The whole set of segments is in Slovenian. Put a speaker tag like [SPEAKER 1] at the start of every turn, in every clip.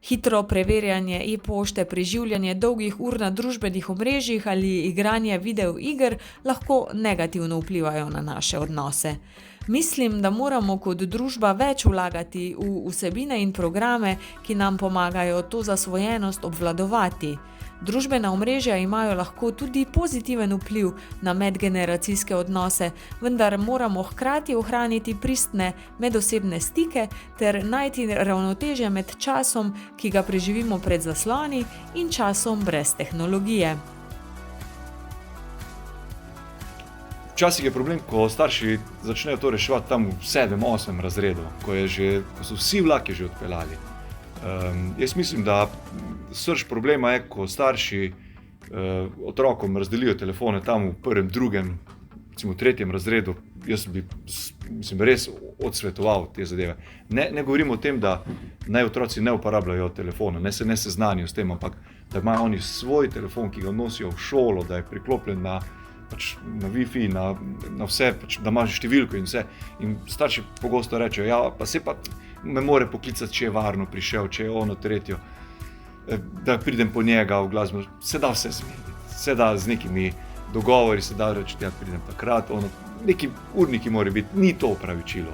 [SPEAKER 1] Hitro preverjanje e-pošte, preživljanje dolgih ur na družbenih omrežjih ali igranje videoiger lahko negativno vplivajo na naše odnose. Mislim, da moramo kot družba več vlagati v vsebine in programe, ki nam pomagajo to zasvojenost obvladovati. Družbena omrežja imajo lahko tudi pozitiven vpliv na medgeneracijske odnose, vendar moramo hkrati ohraniti pristne medosebne stike ter najti ravnotežje med časom, ki ga preživimo pred zasloni, in časom brez tehnologije.
[SPEAKER 2] Včasih je problem, ko starši začnejo to reševati tam v 7., 8. razredu, ko so vsi vlaki že odpeljali. Jaz mislim, da srž problema je, ko starši otrokom razdelijo telefone tam v 1., 2., recimo 3. razredu. Jaz bi res odsvetoval te zadeve. Ne govorim o tem, da naj otroci ne uporabljajo telefona, ne se seznanijo s tem, ampak da imajo oni svoj telefon, ki ga nosijo v šolo, da je priklopljen na Wi-Fi, na vse, da ima številko in vse. In starši pogosto rečejo, ja, pa se pa me more poklicati, če je varno prišel, če je ono tretjo, da pridem po njega v glasbo. Se da vse zmeniti, se da z nekimi dogovori, se da reči, ja, pridem takrat, neki urniki mora biti, ni to opravičilo.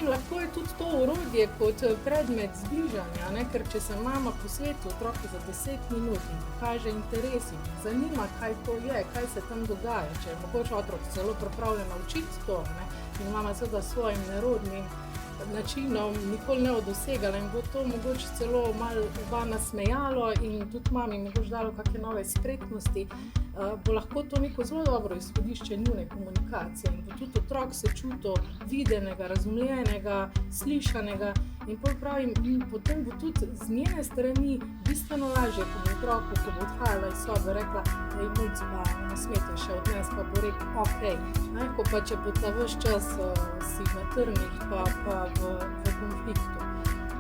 [SPEAKER 3] Lahko je tudi to orodje kot predmet zbližanja, ker če se mama posveti otroku za 10 minut in pokaže interes in zanima, kaj to je, kaj se tam dogaja, če je mogoče otrok celo pripravljen naučiti to, in mama seveda s svojim nerodnim načinom nikoli ne dosegala in bo to mogoče celo malo oba nasmejalo in tudi mami mogoče dalo kakšne nove spretnosti, bo lahko to neko zelo dobro izhodišče njune komunikacije in bo tudi otrok se čutil videnega, razumljenega, slišanega in potem bo tudi z njene strani bistveno lažje, ko bo otroku, ko bo odhajala iz sobe, rekla, da je mulci pa ne smete še odnes, pa bo rekel, okej. Ko pa če bo ta ves čas si na trnih pa v konfliktu.